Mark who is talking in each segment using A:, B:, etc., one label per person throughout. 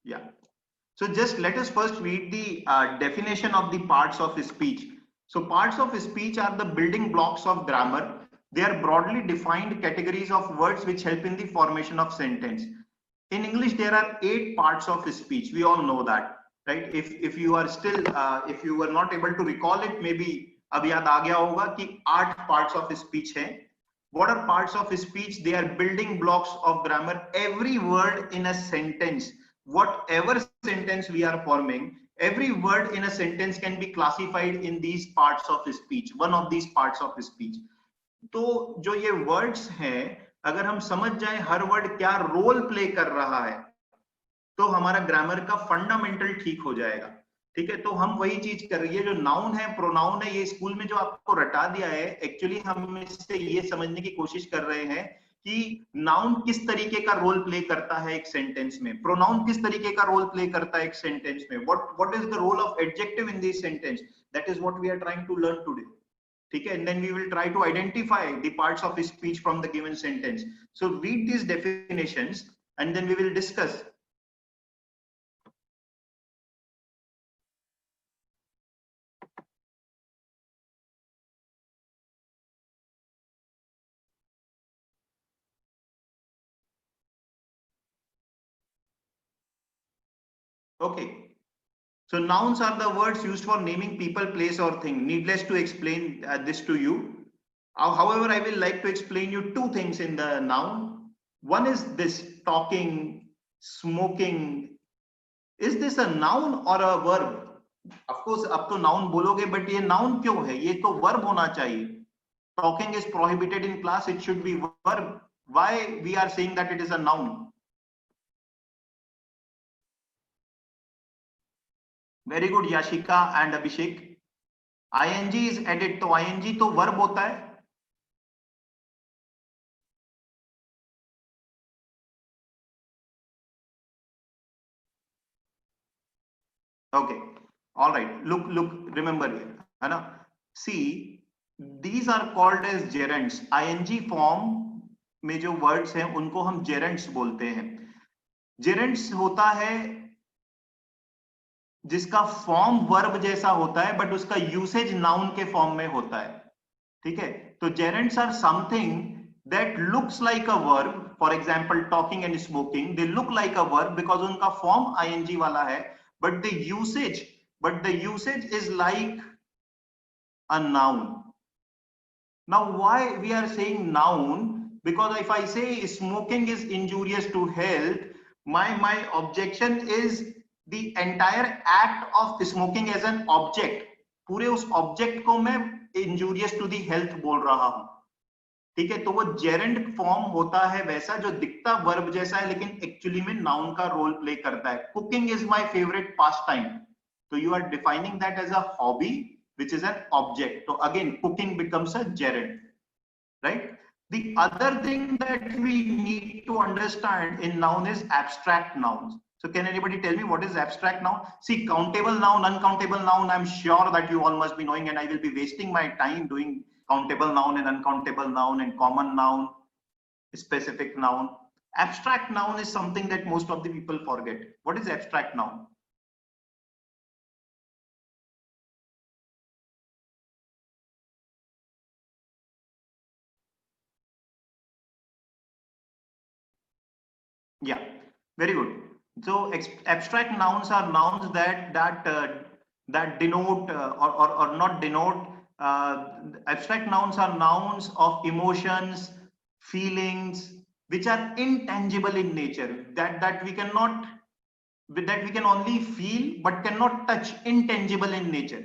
A: Yeah. So just let us first read the definition of the parts of speech. So parts of speech are the building blocks of grammar. They are broadly defined categories of words which help in the formation of sentence. In English, there are 8 parts of speech. We all know that, right? If you are still if you were not able to recall it, maybe अब याद आ गया होगा कि 8 parts of speech हैं. What are parts of speech? They are building blocks of grammar. Every word in a sentence, whatever sentence we are forming, every word in a sentence can be classified in these parts of speech, one of these parts of speech. तो जो ये words हैं, अगर हम समझ जाएं हर word क्या role play कर रहा है, तो हमारा ग्रामर का फंडामेंटल ठीक हो जाएगा. ठीक है, तो हम वही चीज कर रही है. जो नाउन है, प्रोनाउन है, ये स्कूल में जो आपको रटा दिया है, एक्चुअली हम इससे ये समझने की कोशिश कर रहे हैं कि नाउन किस तरीके का रोल प्ले करता है एक सेंटेंस में, प्रोनाउन किस तरीके का रोल प्ले करता है एक सेंटेंस में, what is the role of adjective in this sentence. That is what we are trying to learn today. ठीक है, and then we will try to identify the parts of speech from the given sentence. So read these definitions and then we will discuss. Okay, so nouns are the words used for naming people, place or thing. Needless to explain this to you. However, I will like to explain you two things in the noun. One is this talking, smoking. Is this a noun or a verb? Of course, अब तो noun बोलोगे, but ये noun क्यों है? ये तो verb होना चाहिए. Talking is prohibited in class. It should be verb. Why we are saying that it is a noun? Very good, Yashika and Abhishek. ing is added, तो ing तो verb होता है. Okay, all right. Look, remember here, है ना? See, these are called as gerunds. ing form में जो words हैं, उनको हम gerunds बोलते हैं. Gerunds होता है जिसका फॉर्म वर्ब जैसा होता है, बट उसका यूसेज नाउन के फॉर्म में होता है. ठीक है, तो gerunds are something that looks like a verb. For example, talking and smoking, they look like a verb because उनका फॉर्म ing वाला है, but the usage is like a noun. Now why we are saying noun? Because if I say smoking is injurious to health, my objection is the entire act of smoking as an object. पूरे उस object को मैं injurious to the health बोल रहा हूं. ठीक है, तो वो जेरेंड फॉर्म होता है वैसा जो दिखता वर्ब जैसा है, लेकिन एक्चुअली में नाउन का रोल प्ले करता है. Cooking is my favourite pastime, तो you are defining that as a hobby which is an object. So again, cooking becomes a gerund, right? The other thing that we need to understand in noun is abstract nouns. So can anybody tell me what is abstract noun? See, countable noun, uncountable noun, I'm sure that you all must be knowing, and I will be wasting my time doing countable noun and uncountable noun and common noun, specific noun. Abstract noun is something that most of the people forget. What is abstract noun? Yeah, very good. So abstract nouns are nouns that denote or not denote. Abstract nouns are nouns of emotions, feelings, which are intangible in nature. That we cannot, that we can only feel but cannot touch. Intangible in nature,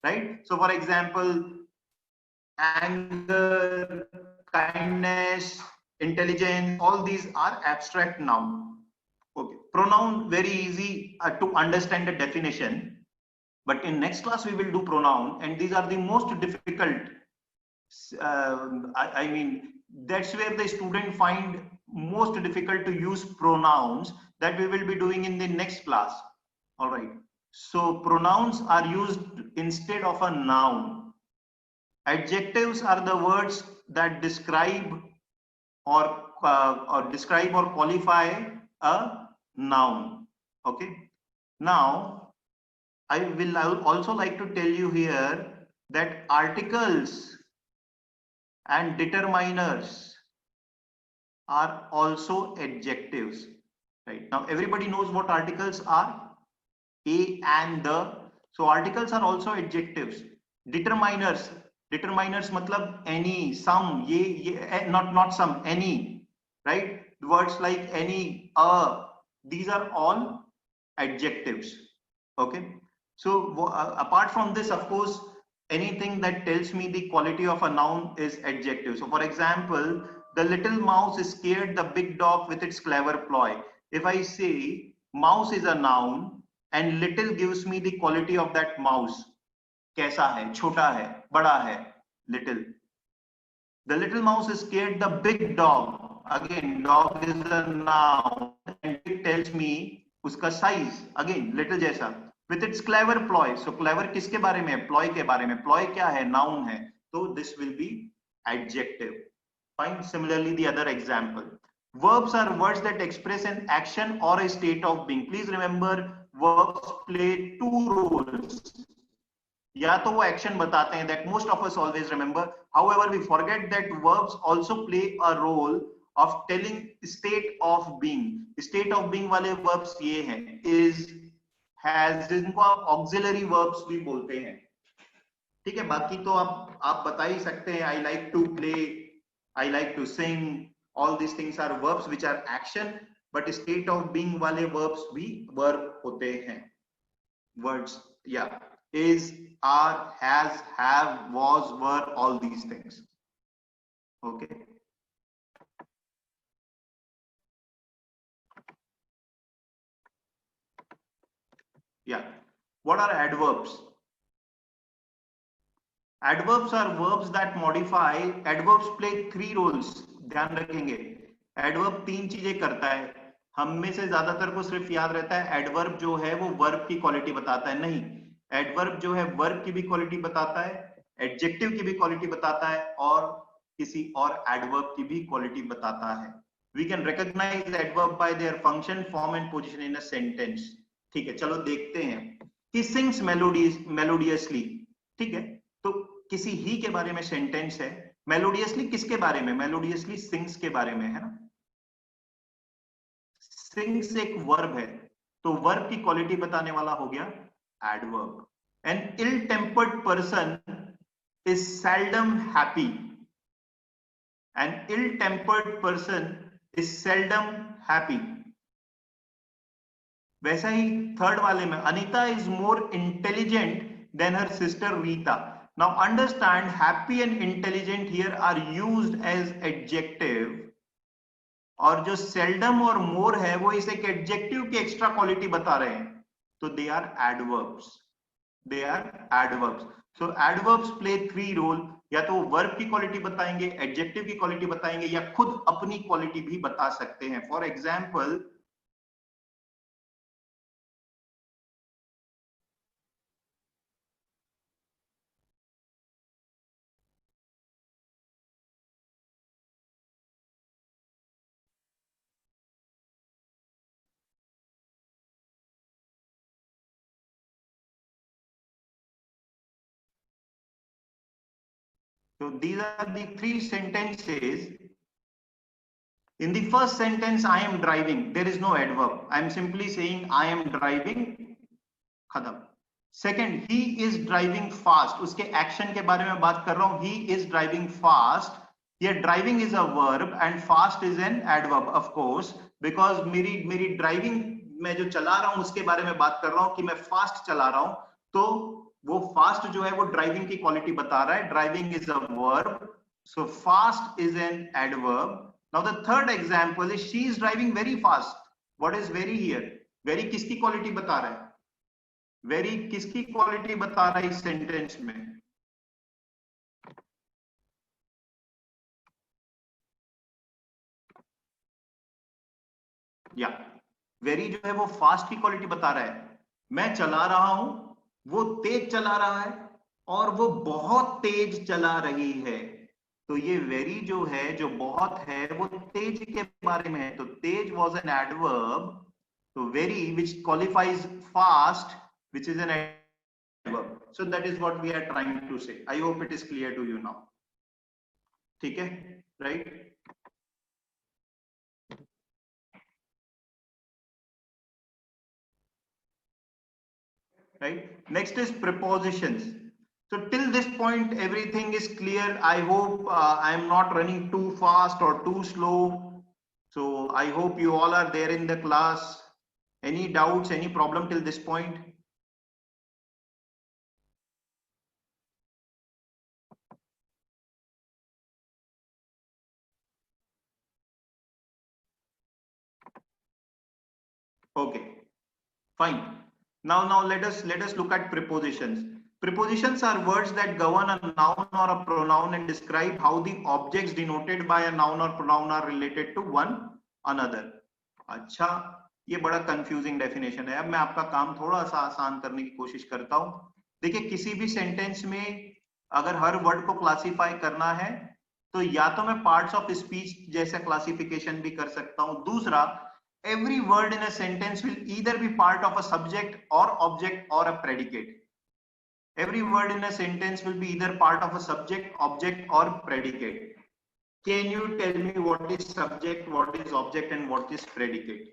A: right? So, for example, anger, kindness, intelligence, all these are abstract noun. Okay, pronoun, very easy to understand the definition, but in next class we will do pronoun, and these are the most difficult. I mean, that's where the student find most difficult to use pronouns, that we will be doing in the next class. All right, so pronouns are used instead of a noun. Adjectives are the words that describe or qualify a noun. Okay. Now, I will also like to tell you here that articles and determiners are also adjectives. Right. Now, everybody knows what articles are. A and the. So articles are also adjectives. Determiners. Determiners matlab any, some, not some, any. Right. Words like any, these are all adjectives. Okay. So apart from this, of course, anything that tells me the quality of a noun is adjective. So for example, the little mouse scared the big dog with its clever ploy. If I say mouse is a noun and little gives me the quality of that mouse, कैसा है, छोटा है, बड़ा है, little. The little mouse scared the big dog. Again, dog is a noun and it tells me उसका size. Again, little जैसा. With its clever ploy. So clever किसके बारे में? Ploy के बारे में. Ploy क्या है? Noun है. So this will be adjective. Fine. Similarly, the other example. Verbs are words that express an action or a state of being. Please remember, verbs play two roles. या तो वो action बताते हैं, that most of us always remember. However, we forget that verbs also play a role of telling state of being. State of being वाले verbs ये हैं, is, has, जिनको आप auxiliary verbs भी बोलते हैं. ठीक है, बाकी तो आप बता ही सकते हैं. I like to play, I like to sing, all these things are verbs which are action, but state of being वाले verbs भी verb होते हैं. Words, yeah. Is, are, has, have, was, were, all these things. Okay. Yeah. What are adverbs? Adverbs are verbs that modify. Adverbs play three roles. ध्यान रखेंगे. Adverb तीन चीजें करता है. हम में से ज्यादातर को सिर्फ याद रहता है adverb जो है वो verb की क्वालिटी बताता है. नहीं, एडवर्ब जो है वर्ब की भी क्वालिटी बताता है, एडजेक्टिव की भी क्वालिटी बताता है और किसी और एडवर्ब की भी क्वालिटी बताता है. We can recognise adverb by their function, form and position in a sentence. ठीक है, चलो देखते हैं. He sings melodiously. ठीक है, तो किसी ही के बारे में सेंटेंस है. मेलोडियसली किसके बारे में? मेलोडियसली सिंग्स के बारे में है ना. सिंग्स एक वर्ब है, तो वर्ब की क्वालिटी बताने वाला हो गया adverb. An ill-tempered person is seldom happy. An ill-tempered person is seldom happy. वैसा ही थर्ड वाले में, Anita is more intelligent than her sister Rita. Now understand, happy and intelligent here are used as adjective, और जो seldom और more है वो इस एक adjective की extra quality बता रहे हैं, तो they are adverbs. They are adverbs. So adverbs play three role. या तो वर्ब की क्वालिटी बताएंगे, एडजेक्टिव की क्वालिटी बताएंगे, या खुद अपनी क्वालिटी भी बता सकते हैं. For example, so these are the three sentences. In the first sentence, I am driving. There is no adverb. I am simply saying I am driving. खत्म. Second, he is driving fast. उसके action के बारे में बात कर रहा हूं. He is driving fast. Here driving is a verb and fast is an adverb, of course, because मेरी driving मैं जो चला रहा हूं उसके बारे में बात कर रहा हूं कि मैं fast चला रहा हूं, तो वो fast जो है वो driving की क्वालिटी बता रहा है. Driving is a verb, so fast is an adverb. Now the third example is she is driving very fast. What is very here? Very किसकी क्वालिटी बता रहा है? वेरी किसकी क्वालिटी बता रहा है इस सेंटेंस में? या वेरी जो है वो फास्ट की क्वालिटी बता रहा है. मैं चला रहा हूं, वो तेज चला रहा है, और वो बहुत तेज चला रही है. तो ये वेरी जो है, जो बहुत है, वो तेज के बारे में है. तो तेज was an adverb So very, which qualifies fast, which is an adverb. So that is what we are trying to say. I hope it is clear to you now. Okay, right? Right. Next is prepositions. So till this point, everything is clear. I hope I am not running too fast or too slow. So I hope you all are there in the class. Any doubts, any problem till this point? Okay, fine. Now let us look at prepositions. Prepositions are words that govern a noun or a pronoun and describe how the objects denoted by a noun or pronoun are related to one another. अच्छा, ये बड़ा confusing definition है. अब मैं आपका काम थोड़ा सा आसान करने की कोशिश करता हूं. देखिए, किसी भी सेंटेंस में अगर हर वर्ड को क्लासिफाई करना है तो या तो मैं पार्ट्स ऑफ स्पीच जैसा क्लासिफिकेशन भी कर सकता हूं. दूसरा, every word in a sentence will either be part of a subject or object or a predicate. Every word in a sentence will be either part of a subject, object or predicate. Can you tell me what is subject, what is object and what is predicate?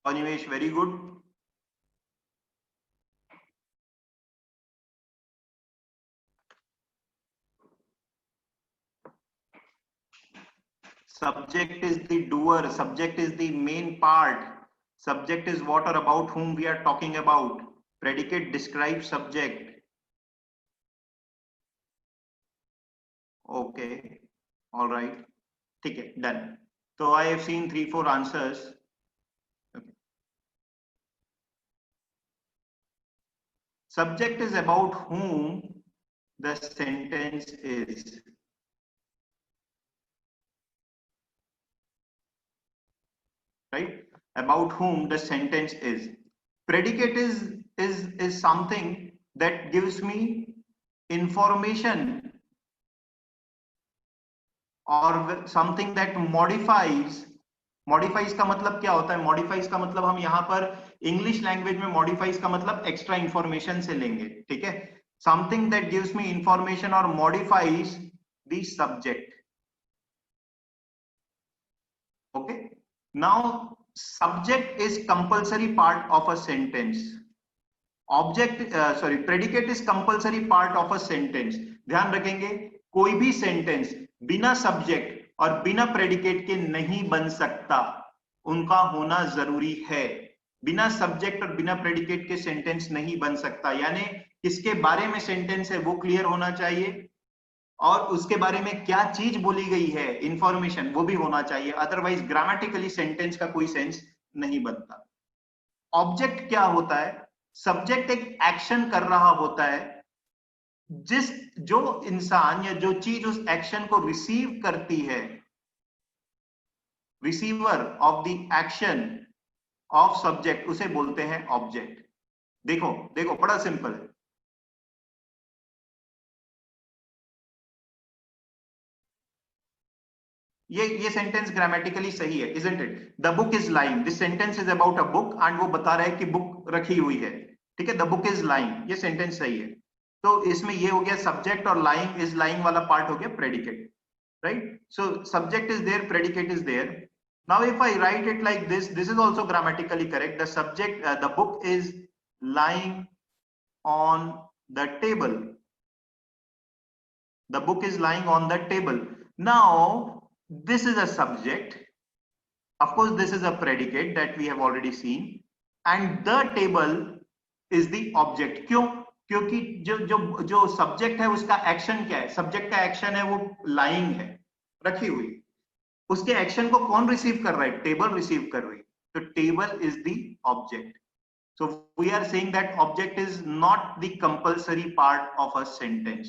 A: Animesh, very good. Subject is the doer, subject is the main part. Subject is what or about whom we are talking about. Predicate describes subject. Okay, all right. Okay, done. So I have seen 3-4 answers. Okay. Subject is about whom the sentence is. Right? About whom the sentence is. Predicate is something that gives me information or something that modifies. Modifies का मतलब क्या होता है? Modifies का मतलब हम यहाँ पर इंग्लिश लैंग्वेज में मॉडिफाइज का मतलब एक्स्ट्रा इंफॉर्मेशन से लेंगे. ठीक है? Something that gives me information और modifies the subject. Okay, now subject is compulsory part of a sentence. Predicate is compulsory part of a sentence. ध्यान रखेंगे, कोई भी सेंटेंस बिना सब्जेक्ट और बिना प्रेडिकेट के नहीं बन सकता. उनका होना जरूरी है. बिना सब्जेक्ट और बिना प्रेडिकेट के सेंटेंस नहीं बन सकता. यानी किसके बारे में सेंटेंस है वो क्लियर होना चाहिए और उसके बारे में क्या चीज बोली गई है, इंफॉर्मेशन, वो भी होना चाहिए. अदरवाइज ग्रामेटिकली सेंटेंस का कोई सेंस नहीं बनता. ऑब्जेक्ट क्या होता है? सब्जेक्ट एक एक्शन कर रहा होता है. जो इंसान या जो चीज उस एक्शन को रिसीव करती है, receiver of the action of subject, उसे बोलते हैं ऑब्जेक्ट. देखो देखो, बड़ा सिंपल है. ये सेंटेंस ग्रामेटिकली सही है, isn't it? The book is lying. This sentence is about a book and वो बता रहा है कि बुक रखी हुई है. ठीक है? The book is lying. ये सेंटेंस सही है. तो इसमें ये हो गया सब्जेक्ट और lying is lying वाला पार्ट हो गया predicate. Right? So subject is there, predicate is there. Now if I write it like this is also grammatically correct. The subject, the book is lying on the table. The book is lying on the table. Now this is a subject. Of course, this is a predicate that we have already seen. And the table is the object. क्यों? क्योंकि जो subject है उसका action क्या है? Subject का action है वो लाइंग है, रखी हुई. उसके एक्शन को कौन रिसीव कर रहा है? टेबल रिसीव कर रही है. तो table is the object. So we are saying that object is not the compulsory part of a sentence.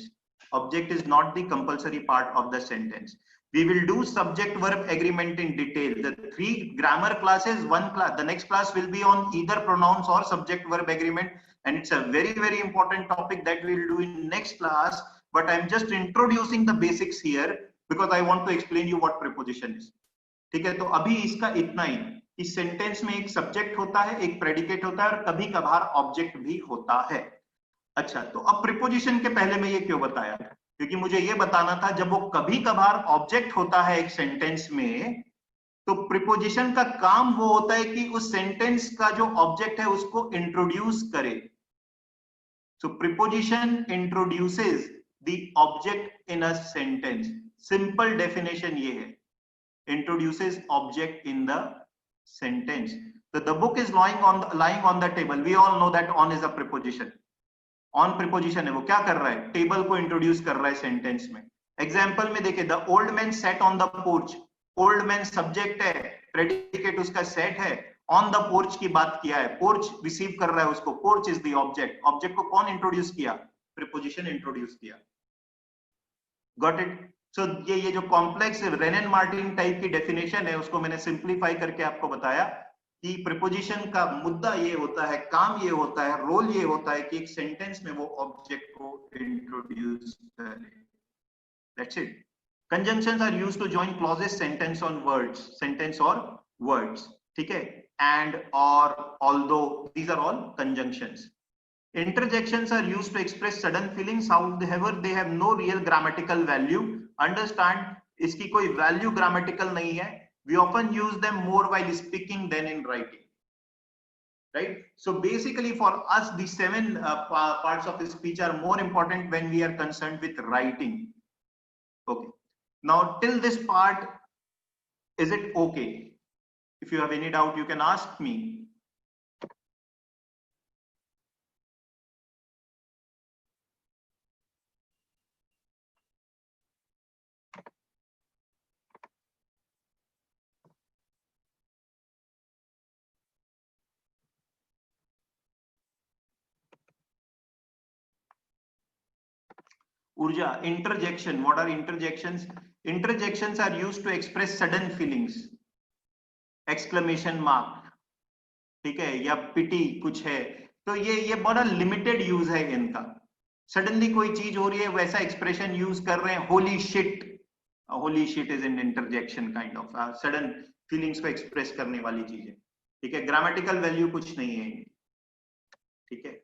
A: Object is not the compulsory part of the sentence. We will do subject verb agreement in detail. The 3 grammar classes, one class, the next class will be on either pronouns or subject verb agreement, and it's a very, very important topic that we'll do in next class. But I'm just introducing the basics here because I want to explain you what preposition is. ठीक है, तो अभी इसका इतना ही कि sentence में एक subject होता है, एक प्रेडिकेट होता है और कभी कभार ऑब्जेक्ट भी होता है. अच्छा, तो अब प्रीपोजिशन के पहले मैं ये क्यों बताया, क्योंकि मुझे ये बताना था जब वो कभी कभार ऑब्जेक्ट होता है एक सेंटेंस में, तो प्रीपोजिशन का काम वो होता है कि उस सेंटेंस का जो ऑब्जेक्ट है उसको इंट्रोड्यूस करे. So preposition introduces the object in a sentence. Simple definition ये है, introduces object in the sentence. So the book is lying on the table. We all know that on is a preposition. On preposition है, वो क्या कर रहा है, table को introduce कर रहा है सेंटेंस में. एग्जांपल में देखिए, the old man set on the porch. Old man subject है, प्रेडिकेट उसका सेट है, ऑन द पोर्च की बात किया है, पोर्च रिसीव कर रहा है उसको, porch is the object. Object को कौन इंट्रोड्यूस किया, प्रीपोजिशन इंट्रोड्यूस किया. Got it. सो ये जो कॉम्प्लेक्स रेनन मार्टिन टाइप की डेफिनेशन है उसको मैंने सिंप्लीफाई करके आपको बताया कि प्रीपोजिशन का मुद्दा ये होता है, काम ये होता है, रोल ये होता है कि एक सेंटेंस में वो ऑब्जेक्ट को इंट्रोड्यूस करे. That's it. Conjunctions are used to join clauses, sentence on words, sentence और वर्ड्स. ठीक है, एंड, और, although, these are all conjunctions. Interjections are used to express sudden feelings, however they have no real grammatical value. Understand, इसकी कोई value grammatical नहीं है. We often use them more while speaking than in writing. Right? So basically for us, the 7 parts of speech are more important when we are concerned with writing. Okay. Now till this part, is it okay? If you have any doubt, you can ask me. Urja, interjection. What are interjections? Interjections are used to express sudden feelings. Exclamation mark, ठीक है, या पिटी कुछ है, तो ये बड़ा limited use है इनका. सडनली कोई चीज हो रही है, वैसा एक्सप्रेशन यूज कर रहे हैं, holy shit. Holy shit is an interjection, kind of sudden feelings को एक्सप्रेस करने वाली चीज है. ठीक है, ग्रामेटिकल वैल्यू कुछ नहीं है. ठीक है.